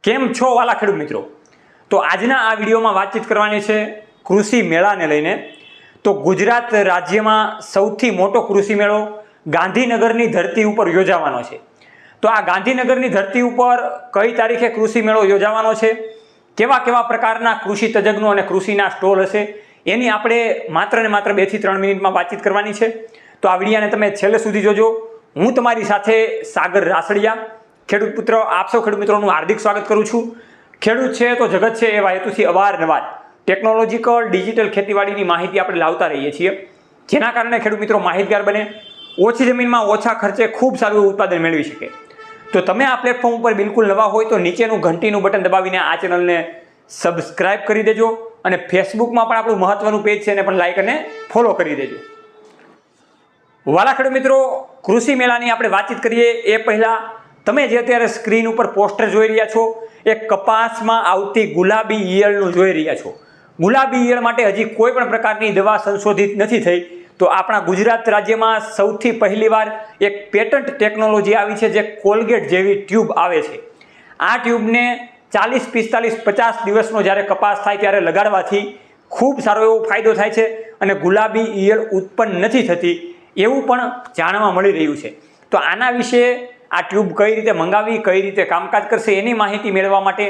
કેમ છો વાલા ખેડૂત મિત્રો? તો આજના આ વિડીયોમાં વાતચીત કરવાની છે કૃષિ મેળાને લઈને। તો ગુજરાત રાજ્યમાં સૌથી મોટો કૃષિ મેળો ગાંધીનગરની ધરતી ઉપર યોજાવાનો છે। તો આ ગાંધીનગરની ધરતી ઉપર કઈ તારીખે કૃષિ મેળો યોજાવાનો છે, કેવા કેવા પ્રકારના કૃષિ તજજ્ઞો અને કૃષિના સ્ટોલ હશે, એની આપણે માત્ર ને માત્ર 2 થી 3 મિનિટમાં વાતચીત કરવાની છે। તો આ વિડીયોને તમે છેલ્લે સુધી જોજો। હું તમારી સાથે સાગર રાસડિયા, ખેડૂત પુત્ર, આપ સૌ ખેડૂત મિત્રોનું હાર્દિક સ્વાગત કરું છું। ખેડૂત છે તો જગત છે એવા હેતુથી અવારનવાર ટેકનોલોજીકલ ડિજિટલ ખેતીવાડીની માહિતી આપણે લાવતા રહીએ છીએ, જેના કારણે ખેડૂત મિત્રો માહિતગાર બને, ઓછી જમીનમાં ઓછા ખર્ચે ખૂબ સારું ઉત્પાદન મેળવી શકે। તો તમે આ પ્લેટફોર્મ ઉપર બિલકુલ નવા હોય તો નીચેનું ઘંટીનું બટન દબાવીને આ ચેનલને સબસ્ક્રાઇબ કરી દેજો અને ફેસબુકમાં પણ આપણું મહત્વનું પેજ છે એને પણ લાઈક અને ફોલો કરી દેજો। વાલા ખેડૂત મિત્રો, કૃષિ મેળાની આપણે વાતચીત કરીએ એ પહેલા તમે જે અત્યારે સ્ક્રીન ઉપર પોસ્ટર જોઈ રહ્યા છો એ કપાસમાં આવતી ગુલાબી ઈયળનું જોઈ રહ્યા છો। ગુલાબી ઈયળ માટે હજી કોઈ પણ પ્રકારની દવા સંશોધિત નથી થઈ। તો આપણા ગુજરાત રાજ્યમાં સૌથી પહેલીવાર એક પેટન્ટ ટેકનોલોજી આવી છે, જે કોલગેટ જેવી ટ્યુબ આવે છે। આ ટ્યુબને 40, 45, 50 દિવસનો જ્યારે કપાસ થાય ત્યારે લગાડવાથી ખૂબ સારો એવો ફાયદો થાય છે અને ગુલાબી ઈયળ ઉત્પન્ન નથી થતી એવું પણ જાણવા મળી રહ્યું છે। તો આના વિશે આ ટ્યુબ કઈ રીતે મંગાવી, કઈ રીતે કામકાજ કરશે, એની માહિતી મેળવવા માટે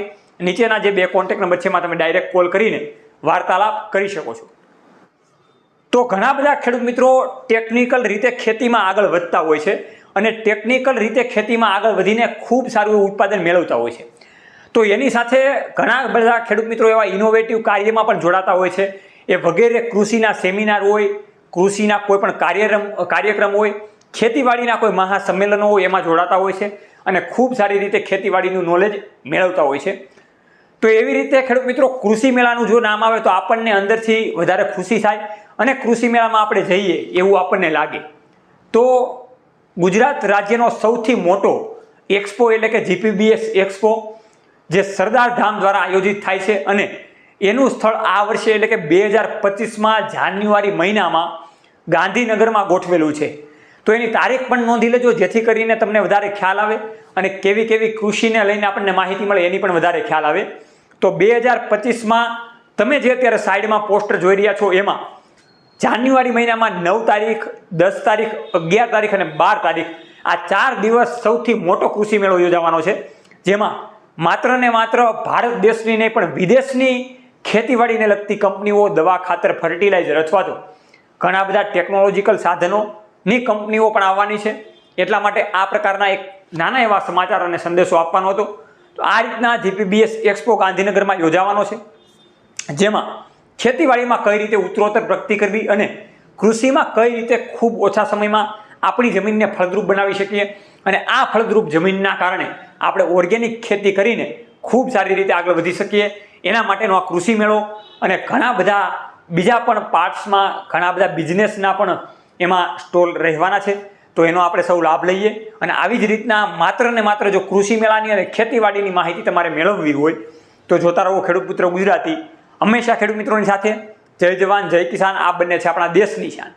નીચેના જે 2 કોન્ટેક્ટ નંબર છે એમાં તમે ડાયરેક્ટ કોલ કરીને વાર્તાલાપ કરી શકો છો। તો ઘણા બધા ખેડૂત મિત્રો ટેકનિકલ રીતે ખેતીમાં આગળ વધતા હોય છે અને ટેકનિકલ રીતે ખેતીમાં આગળ વધીને ખૂબ સારું એવું ઉત્પાદન મેળવતા હોય છે। તો એની સાથે ઘણા બધા ખેડૂત મિત્રો એવા ઇનોવેટિવ કાર્યમાં પણ જોડાતા હોય છે। એ વગેરે કૃષિના સેમિનાર હોય, કૃષિના કોઈ પણ કાર્યક્રમ હોય, ખેતીવાડીના કોઈ મહાસંમેલનો હોય એમાં જોડાતા હોય છે અને ખૂબ સારી રીતે ખેતીવાડીનું નોલેજ મેળવતા હોય છે। તો એવી રીતે ખેડૂત મિત્રો કૃષિ મેળાનું જો નામ આવે તો આપણને અંદરથી વધારે ખુશી થાય અને કૃષિ મેળામાં આપણે જઈએ એવું આપણને લાગે। તો ગુજરાત રાજ્યનો સૌથી મોટો એક્સપો એટલે કે GPBS એક્સપો, જે સરદાર ધામ દ્વારા આયોજિત થાય છે અને એનું સ્થળ આ વર્ષે એટલે કે 2025માં જાન્યુઆરી મહિનામાં ગાંધીનગરમાં ગોઠવેલું છે। તો એની તારીખ પણ નોંધી લેજો, જેથી કરીને તમને વધારે ખ્યાલ આવે અને કેવી કેવી કૃષિને લઈને આપણને માહિતી મળે એની પણ વધારે ખ્યાલ આવે। તો 2025માં તમે જે અત્યારે સાઈડમાં પોસ્ટર જોઈ રહ્યા છો એમાં જાન્યુઆરી મહિનામાં 9 તારીખ, 10 તારીખ, 11 તારીખ અને 12 તારીખ આ 4 દિવસ સૌથી મોટો કૃષિ મેળો યોજાવાનો છે, જેમાં માત્ર ને માત્ર ભારત દેશની નહીં પણ વિદેશની ખેતીવાડીને લગતી કંપનીઓ, દવા, ખાતર, ફર્ટિલાઇઝર અથવા તો ઘણા બધા ટેકનોલોજીકલ સાધનોની કંપનીઓ પણ આવવાની છે। એટલા માટે આ પ્રકારના એક નાના એવા સમાચાર અને સંદેશો આપવાનો હતો। તો આ રીતના GPBS એક્સપો ગાંધીનગરમાં યોજાવાનો છે, જેમાં ખેતીવાડીમાં કઈ રીતે ઉત્તરોત્તર પ્રગતિ કરવી અને કૃષિમાં કઈ રીતે ખૂબ ઓછા સમયમાં આપણી જમીનને ફળદ્રુપ બનાવી શકીએ અને આ ફળદ્રુપ જમીનના કારણે આપણે ઓર્ગેનિક ખેતી કરીને ખૂબ સારી રીતે આગળ વધી શકીએ, એના માટેનો આ કૃષિ મેળો અને ઘણા બધા બીજા પણ પાર્ટ્સમાં ઘણા બધા બિઝનેસના પણ એમાં સ્ટોલ રહેવાના છે। તો એનો આપણે સૌ લાભ લઈએ અને આવી જ રીતના માત્ર ને માત્ર જો કૃષિ મેળાની અને ખેતીવાડીની માહિતી તમારે મેળવવી હોય તો જોતા રહો ખેડૂત પુત્ર ગુજરાતી, હંમેશા ખેડૂત મિત્રોની સાથે। જય જવાન, જય કિસાન, આ બંને છે આપણા દેશની શાન।